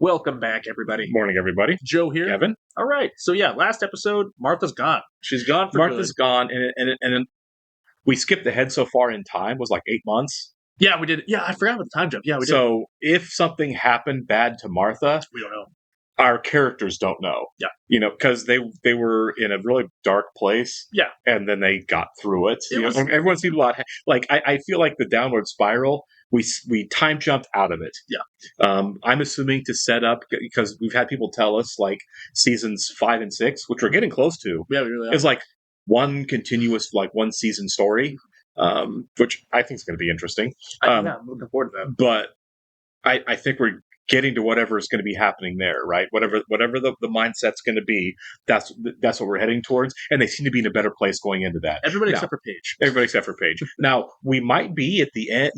Welcome back, everybody. Morning, everybody. Joe here. Kevin. All right. So yeah, last episode, Martha's gone. She's gone for Martha's good. gone, and we skipped ahead so far in time. It was like 8 months. Yeah, we did. Yeah, I forgot about the time jump. Yeah, we did. So if something happened bad to Martha, We don't know. our characters don't know. Yeah. Because they were in a really dark place. Yeah. And then they got through it. It was- Everyone seemed a lot. Like I feel like the downward spiral. We time jumped out of it. Yeah. I'm assuming to set up, because we've had people tell us like seasons 5 and 6, which we're getting close to, Yeah, we really are. is like one continuous, like one season story, which I think is going to be interesting. I'm looking forward to that. But I think we're getting to whatever is going to be happening there, right? Whatever the mindset's going to be, that's what we're heading towards, and they seem to be in a better place going into that. Everybody Now- except for Paige. Everybody except for Paige. Now, we might be at the end,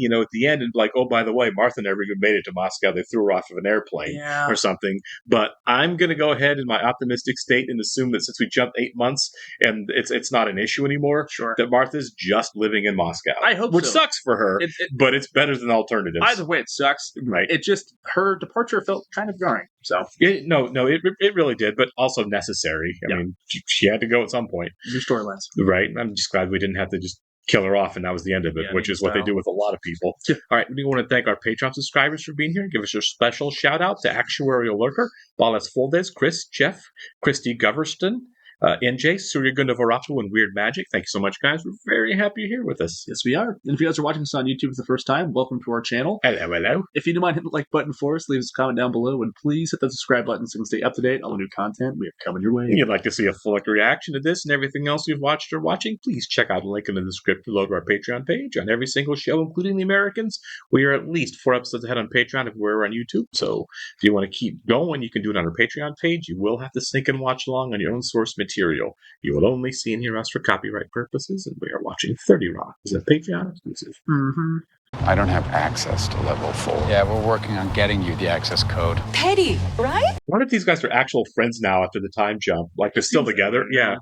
and like, oh, by the way, Martha never even made it to Moscow. They threw her off of an airplane Yeah. or something. But I'm going to go ahead in my optimistic state and assume that since we jumped 8 months and it's not an issue anymore, Sure. that Martha's just living in Moscow. I hope which so. sucks for her, but it's better than alternatives. Either way, it sucks. Right. It just, her departure felt kind of jarring. So, It really did, but also necessary. I mean, she had to go at some point. new storylines. Right. I'm just glad we didn't have to just kill her off and that was the end of it, Yeah, which is what they do with a lot of people. Yeah. All right. We want to thank our Patreon subscribers for being here. Give us your special shout out to Actuarial Lurker, Balas Foldes, Chris, Jeff, Christy Goverston, NJ, Surya Gundavarathu, and Weird Magic. Thank you so much, guys. We're very happy you're here with us. Yes, we are. And if you guys are watching us on YouTube for the first time, welcome to our channel. Hello. If you don't mind hitting the like button for us, leave us a comment down below, and please hit the subscribe button so you can stay up to date on the new content we have coming your way. If you'd like to see a full reaction to this and everything else you've watched or watching, please check out the link in the description below to our Patreon page. On every single show, including the Americans, we are at least 4 episodes ahead on Patreon if we're on YouTube. So if you want to keep going, you can do it on our Patreon page. You will have to sync and watch along on your own source material. You will only see and hear us for copyright purposes, and we are watching 30 Rock. Is a Patreon exclusive. Mm-hmm. I don't have access to level 4. Yeah, we're working on getting you the access code. Petty, right? I wonder if these guys are actual friends now after the time jump. Like, they're still together. Yeah,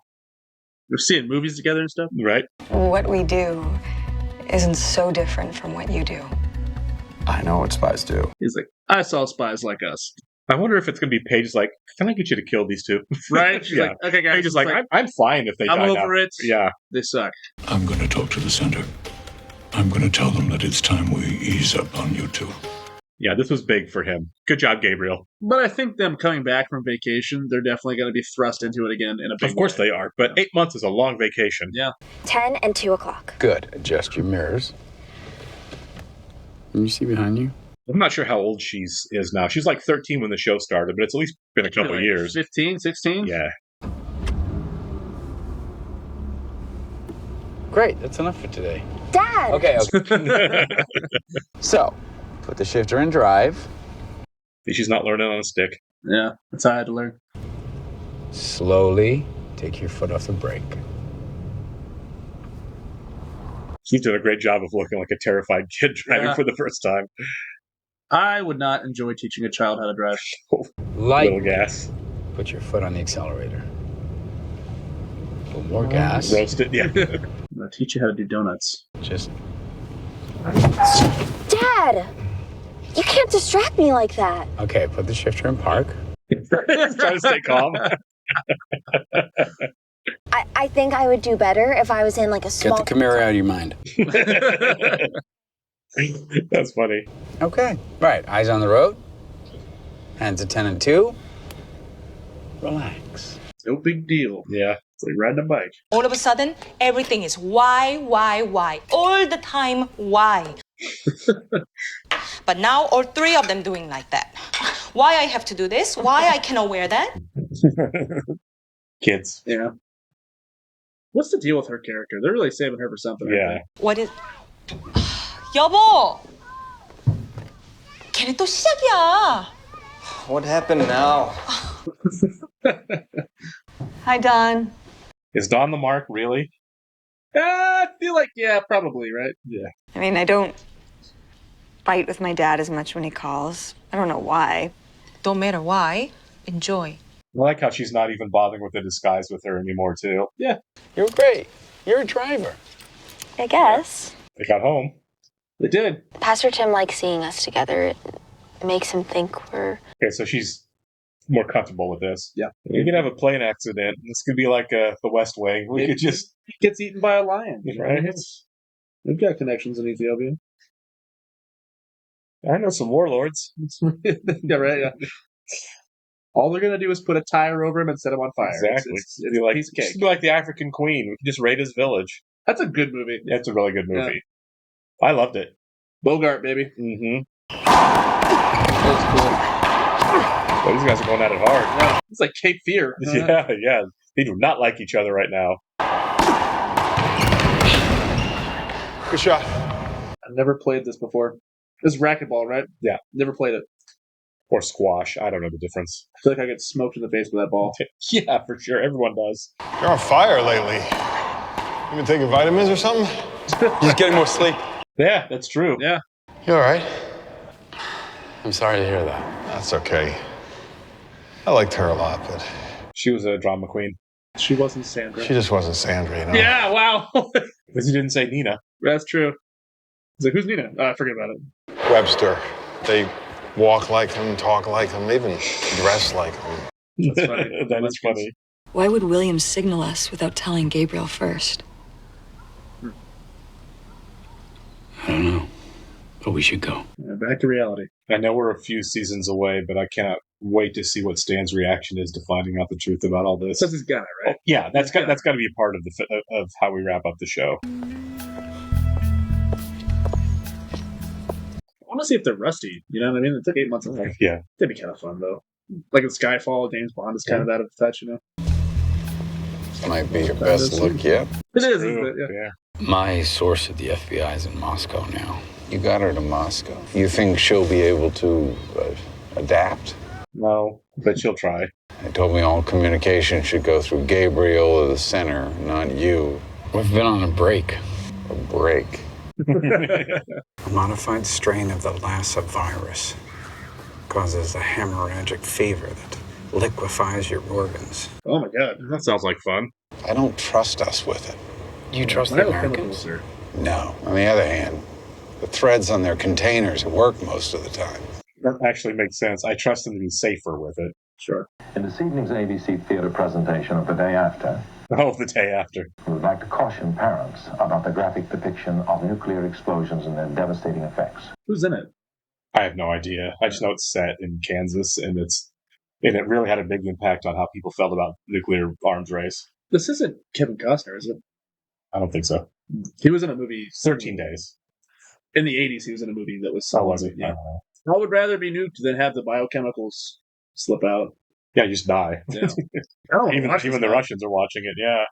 We're seeing movies together and stuff. right? What we do isn't so different from what you do. I know what spies do. He's like, I saw spies like us. I wonder if it's going to be Paige like, can I get you to kill these two? Right? She's Yeah. like, okay, guys. Paige is like, I'm fine if they I'm die over now. it. Yeah. They suck. I'm going to talk to the center. I'm going to tell them that it's time we ease up on you two. Yeah, this was big for him. Good job, Gabriel. But I think them coming back from vacation, they're definitely going to be thrust into it again in a big Of course way. they are, but 8 months is a long vacation. Yeah. 10 and 2 o'clock. Good. Adjust your mirrors. Can you see behind you? I'm not sure how old she is now. She's like 13 when the show started, but it's at least been a couple Like of years. 15, 16? Yeah. Great, that's enough for today. Dad! Okay. So, put the shifter in drive. She's not learning on a stick. Yeah, that's how I had to learn. Slowly take your foot off the brake. She's done a great job of looking like a terrified kid driving Yeah. for the first time. I would not enjoy teaching a child how to drive. Light. Little gas. Put your foot on the accelerator. A little more gas. Roasted. Yeah. I'm going to teach you how to do donuts. Just Dad! You can't distract me like that. okay. Put the shifter in park. Trying to stay calm. I think I would do better if I was in like a Get small... the Camaro out of your mind. That's funny. Okay. Right. Eyes on the road. Hands at 10 and 2. Relax. No big deal. Yeah. It's like riding a bike. All of a sudden, everything is why? All the time, why? But now, all 3 of them doing like that. Why I have to do this? Why I cannot wear that? Kids. Yeah. What's the deal with her character? They're really saving her for something. I Yeah. think. What is... 여보! 걔네 또 시작이야. What happened now? Hi, Don. Is Don the Mark really? I feel like, yeah, probably, right? Yeah. I mean, I don't fight with my dad as much when he calls. I don't know why. Don't matter why. Enjoy. I like how she's not even bothering with the disguise with her anymore, too. Yeah. You're great. You're a driver. I guess. They got home. They did. Pastor Tim likes seeing us together. It It makes him think we're... Okay, so she's more comfortable with this. Yeah. We could have a plane accident. This could be like the West Wing. We could just... He gets eaten by a lion. Right? We've got connections in Ethiopia. I know some warlords. Yeah, right. Yeah. All they're gonna do is put a tire over him and set him on fire. Exactly. It's Be like, a piece of cake. just be like the African Queen. We can just raid his village. That's a good movie. That's a really good movie. I loved it. Bogart, baby. Mm-hmm. That's cool. Well, these guys are going at it hard. Yeah. It's like Cape Fear. Yeah. They do not like each other right now. Good shot. I've never played this before. This is racquetball, right? Yeah. Never played it. Or squash. I don't know the difference. I feel like I get smoked in the face with that ball. Yeah, for sure. Everyone does. You're on fire lately. You been taking vitamins or something? Just getting more sleep. Yeah, that's true. Yeah. You all right? I'm sorry to hear that. That's okay. I liked her a lot, but She was a drama queen. She wasn't Sandra. she just wasn't Sandra, you know? Yeah, wow. Because you didn't say Nina. That's true. He's like, who's Nina? Forget about it. Webster. They walk like him, talk like him, even dress like him. That's funny. That is funny. Why would William signal us without telling Gabriel first? I don't know. But we should go. Yeah, back to reality. I know we're a few seasons away, but I cannot wait to see what Stan's reaction is to finding out the truth about all this. That's his guy, right? Oh, yeah, that's got to be a part of of how we wrap up the show. I want to see if they're rusty. You know what I mean? It took 8 months. Yeah. That'd be kind of fun, though. Like in Skyfall, James Bond is kind of out of touch, you know? This might be your best look yet. It is, True. isn't it? Yeah. My source at the FBI is in Moscow now. You got her to Moscow. You think she'll be able to adapt? No, but she'll try. They told me all communication should go through Gabriel or the center, not you. We've been on a break. A break. A modified strain of the Lassa virus causes a hemorrhagic fever that liquefies your organs. Oh my god. That sounds like fun. I don't trust us with it. You trust the Americans? No. On the other hand, the threads on their containers work most of the time. That actually makes sense. I trust them to be safer with it. Sure. In this evening's ABC Theatre presentation of The Day After, the day after, we would like to caution parents about the graphic depiction of nuclear explosions and their devastating effects. Who's in it? I have no idea. I just know it's set in Kansas, and it really had a big impact on how people felt about nuclear arms race. This isn't Kevin Costner, is it? I don't think so. He was in a movie 13 Days. In the 80s, he was in a movie that was... Oh, was he? Yeah. I would rather be nuked than have the biochemicals slip out. Yeah, you just die. Yeah. I don't even the Russians are watching it, yeah.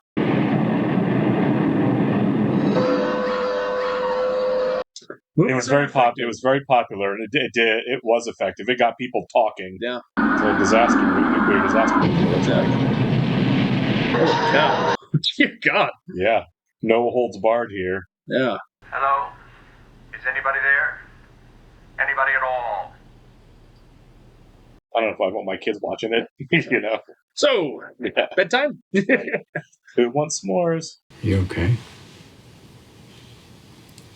It was very popular, and it was effective. It got people talking. Yeah. It's a nuclear disaster. Oh, cow. Dear God. Yeah. No holds barred here. Yeah. Hello? Is anybody there? Anybody at all? I don't know if I want my kids watching it, you know. So, bedtime? Who wants s'mores? You okay?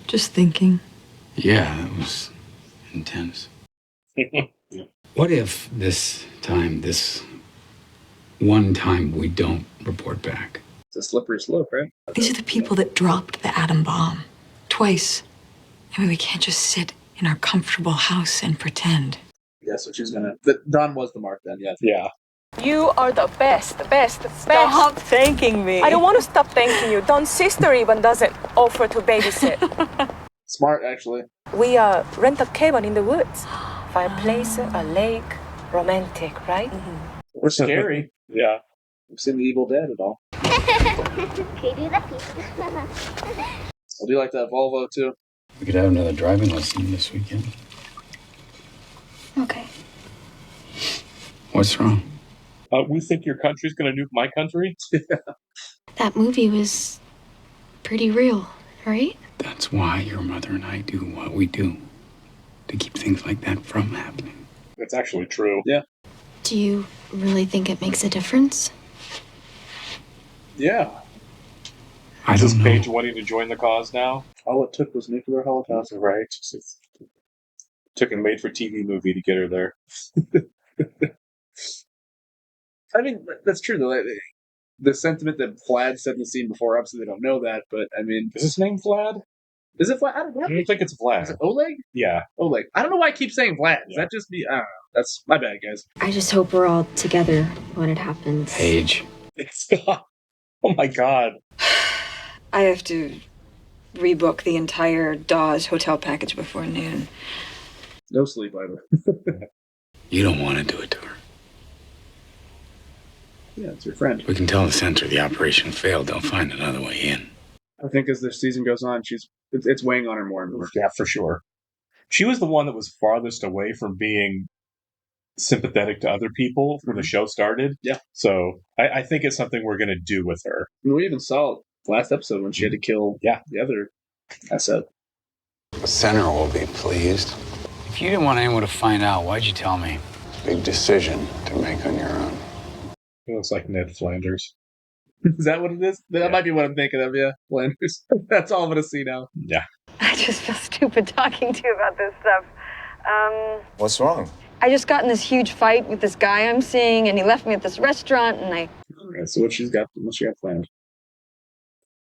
Just thinking. Yeah, that was intense. What if this one time we don't report back? It's a slippery slope, right? These are the people that dropped the atom bomb. Twice. I mean, we can't just sit in our comfortable house and pretend. Yeah, so she's gonna... Don was the mark then, yes. Yeah. You are the best. Stop thanking me. I don't want to stop thanking you. Don's sister even doesn't offer to babysit. Smart, actually. We rent a cabin in the woods. Fireplace, a lake, romantic, right? Mm-hmm. We're scary. Yeah. We've seen The Evil Dead at all. Okay, do that piece. I do like that Volvo, too. We could have another driving lesson this weekend. Okay. What's wrong? We think your country's going to nuke my country? That movie was pretty real, right? That's why your mother and I do what we do. To keep things like that from happening. That's actually true. Yeah. Do you really think it makes a difference? Yeah. Is this Paige wanting to join the cause now? All it took was nuclear holocaust. Right. Took a made-for-TV movie to get her there. I mean, that's true though. The sentiment that Vlad said in the scene before, obviously they don't know that, but I mean, is his name Vlad? Is it Vlad? I don't know. I don't think it's Vlad. Is it Oleg? Yeah, Oleg. I don't know why I keep saying Vlad. Is that just me? I don't know. That's my bad, guys. I just hope we're all together when it happens. Paige. Oh my god. I have to rebook the entire Dawes hotel package before noon. No sleep either. You don't want to do it to her. Yeah, it's your friend. We can tell the center the operation failed. They'll find another way in. I think as the season goes on, it's weighing on her more and more. Yeah, for sure. She was the one that was farthest away from being sympathetic to other people when the show started. Yeah. So I think it's something we're going to do with her. We even saw it last episode when she had to kill the other asset. The center will be pleased. If you didn't want anyone to find out, why'd you tell me? Big decision to make on your own. It looks like Ned Flanders. Is that what it is? That might be what I'm thinking of, yeah. Flanders. That's all I'm going to see now. Yeah. I just feel stupid talking to you about this stuff. What's wrong? I just got in this huge fight with this guy I'm seeing, and he left me at this restaurant, and I... Alright, so what she got planned?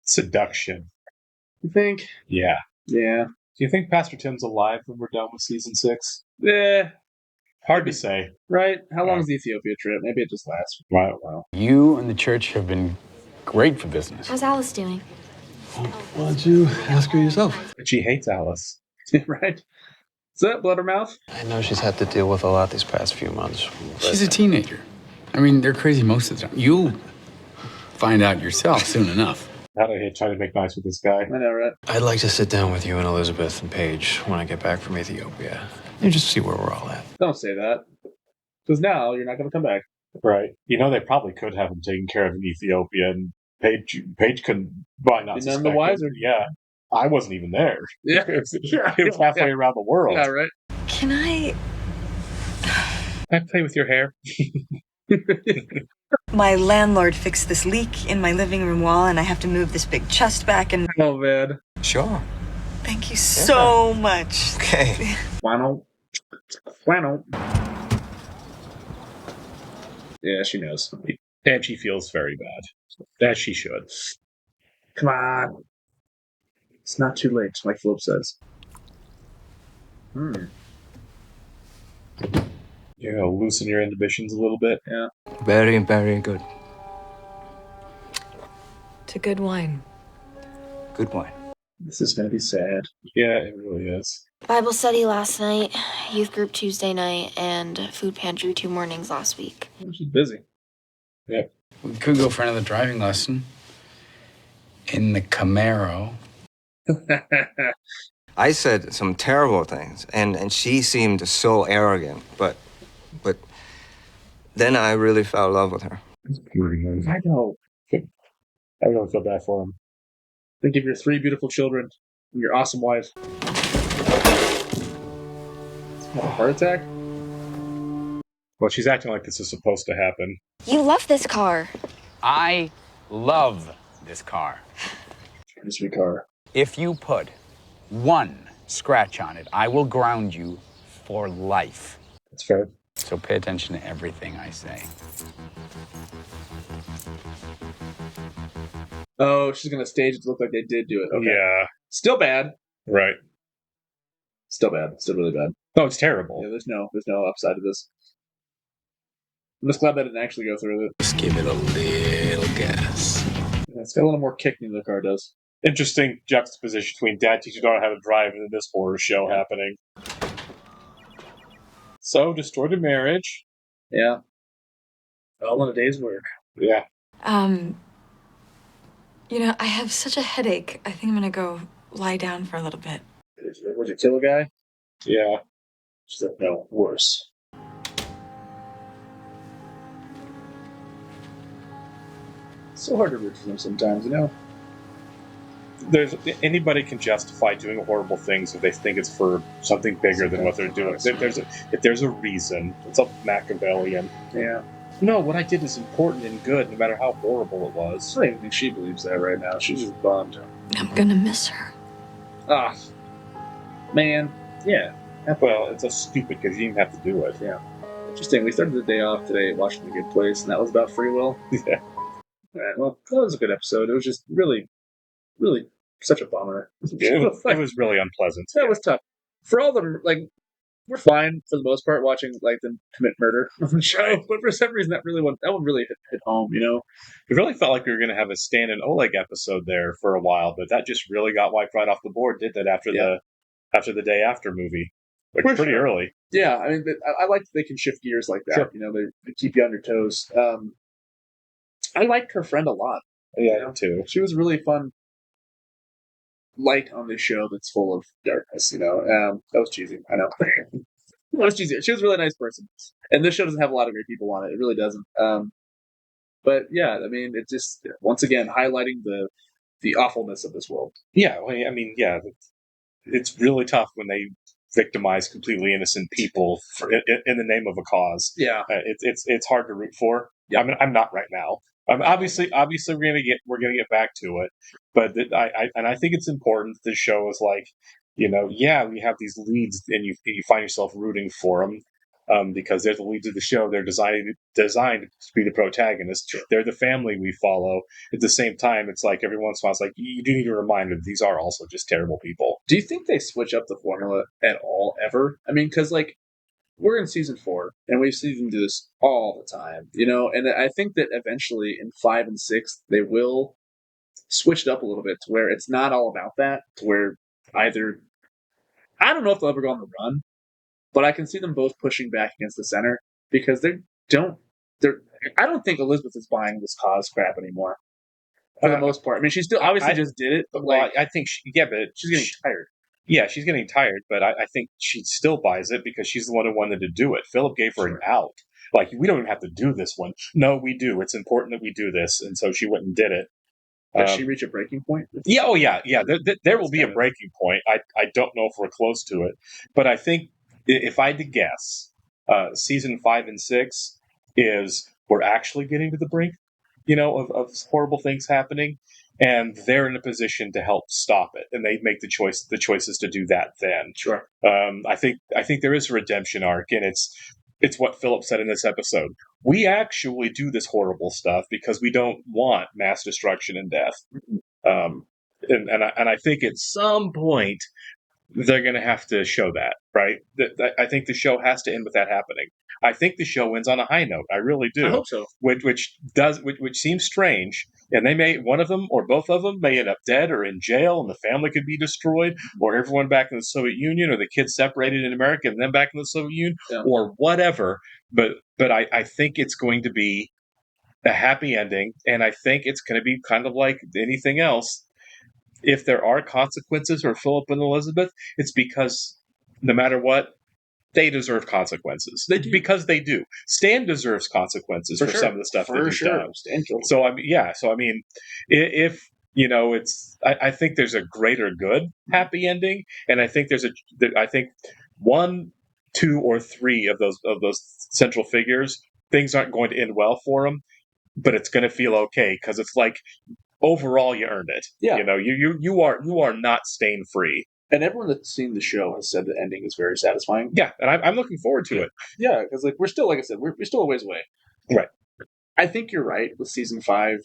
Seduction. You think? Yeah. Yeah. Do you think Pastor Tim's alive when we're done with season 6? Yeah. Hard to say. Right? How long is the Ethiopia trip? Maybe it just lasts. Wow. You and the church have been great for business. How's Alice doing? Why don't you ask her yourself? But she hates Alice. Right? Is that Bluttermouth? I know she's had to deal with a lot these past few months. She's a teenager. I mean, they're crazy most of the time. You'll find out yourself soon enough. How do I try to make nice with this guy? I know, right? I'd like to sit down with you and Elizabeth and Paige when I get back from Ethiopia and just see where we're all at. Don't say that. Because now you're not going to come back. Right. You know, they probably could have him taken care of in Ethiopia, and Paige couldn't, well, not Be none the wiser. Yeah. I wasn't even there. Yeah. It was halfway around the world. Yeah, right? Can I... I play with your hair. My landlord fixed this leak in my living room wall, and I have to move this big chest back, and... Oh, man. Sure. Thank you so much. Okay. Flannel. Yeah, she knows. And she feels very bad. As she should. Come on. It's not too late, like Philip says. You know, loosen your inhibitions a little bit. Yeah. Very, very good. It's a good wine. Good wine. This is going to be sad. Yeah, it really is. Bible study last night, youth group Tuesday night, and food pantry 2 mornings last week. She's busy. Yeah. We could go for another driving lesson in the Camaro. I said some terrible things, and she seemed so arrogant, but then I really fell in love with her. I know. I really feel bad for him. Think of your 3 beautiful children and your awesome wife. A heart attack? Well, she's acting like this is supposed to happen. You love this car. I love this car. Mystery car. If you put 1 scratch on it, I will ground you for life. That's fair. So pay attention to everything I say. Oh, she's going to stage it to look like they did do it. Okay. Yeah. Still bad. Right. Still bad. Still really bad. Oh, it's terrible. Yeah, there's no upside to this. I'm just glad that didn't actually go through it. Just give it a little gas. Yeah, it's got a little more kick than the car does. Interesting juxtaposition between Dad teaching daughter how to drive and this horror show happening. So, destroyed a marriage. Yeah. All in a day's work. Yeah. You know, I have such a headache. I think I'm gonna go lie down for a little bit. Would you kill a guy? Yeah. She's like, no, worse. It's so hard to root for them sometimes, you know? Anybody can justify doing horrible things if they think it's for something bigger than what they're doing. If there's a reason, it's a Machiavellian. Yeah. No, what I did is important and good, no matter how horrible it was. I don't even think she believes that right now. She's just bummed. I'm gonna miss her. Ah. Man. Yeah. Well, it's so stupid because you didn't have to do it. Yeah. Interesting. We started the day off today watching The Good Place, and that was about free will. Yeah. All right, well, that was a good episode. It was just really, really such a bummer. It was really unpleasant. That was tough. For all the, like, we're fine for the most part watching, like, them commit murder on the show, but for some reason that one really hit home, you know? It really felt like we were going to have a Stan and Oleg episode there for a while, but that just really got wiped right off the board, did that after the day after movie. Like, pretty early. Yeah, I mean, I like that they can shift gears like that. Sure. You know, they keep you on your toes. I liked her friend a lot. Yeah, too. She was really fun light on this show that's full of darkness, you know. That was cheesy, I know. That was cheesy. She was a really nice person. And this show doesn't have a lot of great people on it. It really doesn't. But yeah, I mean, it just, once again, highlighting the awfulness of this world. Yeah, well, I mean, yeah, it's really tough when they victimize completely innocent people in the name of a cause. Yeah, it's hard to root for. Yeah. I mean, I'm not right now. Obviously, we're gonna get back to it, but I think it's important that the show is like, you know, yeah, we have these leads, and you find yourself rooting for them. Because they're the leads of the show. They're designed to be the protagonists. Sure. They're the family we follow. At the same time, it's like every once in a while, it's like you do need a reminder that these are also just terrible people. Do you think they switch up the formula at all, ever? I mean, because, like, we're in season 4, and we've seen them do this all the time, you know? And I think that eventually in 5 and 6, they will switch it up a little bit to where it's not all about that, to where either... I don't know if they'll ever go on the run, but I can see them both pushing back against the center because I don't think Elizabeth is buying this cause crap anymore. For the most part. I mean, she still obviously just did it, but like, I think but she's getting tired. Yeah, she's getting tired, but I think she still buys it because she's the one who wanted to do it. Philip gave her an out. Like, we don't even have to do this one. No, we do. It's important that we do this, and so she went and did it. Does she reach a breaking point? Yeah, oh yeah. There will be a breaking point. I don't know if we're close to it, but I think if I had to guess, season 5 and 6 is we're actually getting to the brink, you know, of horrible things happening, and they're in a position to help stop it, and they make the choices to do that. Then, sure. I think there is a redemption arc, and it's what Philip said in this episode. We actually do this horrible stuff because we don't want mass destruction and death. And I think at some point they're going to have to show that, right? I think the show has to end with that happening. I think the show ends on a high note. I really do. I hope so. Which seems strange. And one of them or both of them may end up dead or in jail, and the family could be destroyed, or everyone back in the Soviet Union, or the kids separated in America and then back in the Soviet Union, or whatever. But I think it's going to be a happy ending, and I think it's going to be kind of like anything else. If there are consequences for Philip and Elizabeth, it's because no matter what, they deserve consequences. Because they do. Stan deserves consequences for some of the stuff that he's done. So I mean, if you know, I think there's a greater good happy ending, and I think I think 1, 2, or 3 of those central figures, things aren't going to end well for them, but it's going to feel okay because it's like overall you earned it. Yeah. You know, you are not stain free. And everyone that's seen the show has said the ending is very satisfying. Yeah, and I'm looking forward to it. Yeah, because like we're still, like I said, we're still a ways away. Right. I think you're right with season 5.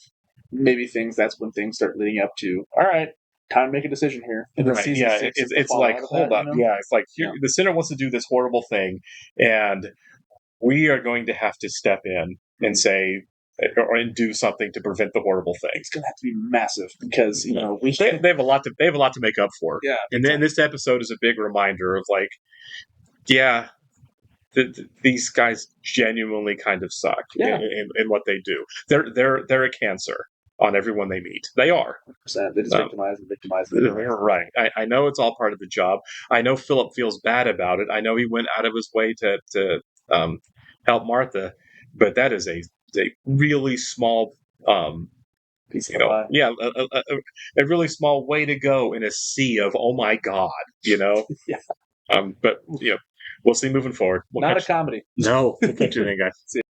Maybe that's when things start leading up to. All right, time to make a decision here. And then season 6 it's like hold up. You know? Yeah, it's like the center wants to do this horrible thing, and we are going to have to step in and say. And do something to prevent the horrible thing. It's going to have to be massive because you know they have a lot to make up for. Yeah, and then this episode is a big reminder of like, yeah, these guys genuinely kind of suck in what they do. They're a cancer on everyone they meet. They are. 100%. They just victimize. Right. I know it's all part of the job. I know Philip feels bad about it. I know he went out of his way to help Martha, but that is a really small piece of pie. Yeah, a really small way to go in a sea of oh my god, you know. Yeah. But you know, we'll see moving forward. Not a comedy. No, we'll keep tuning in, guys. See ya.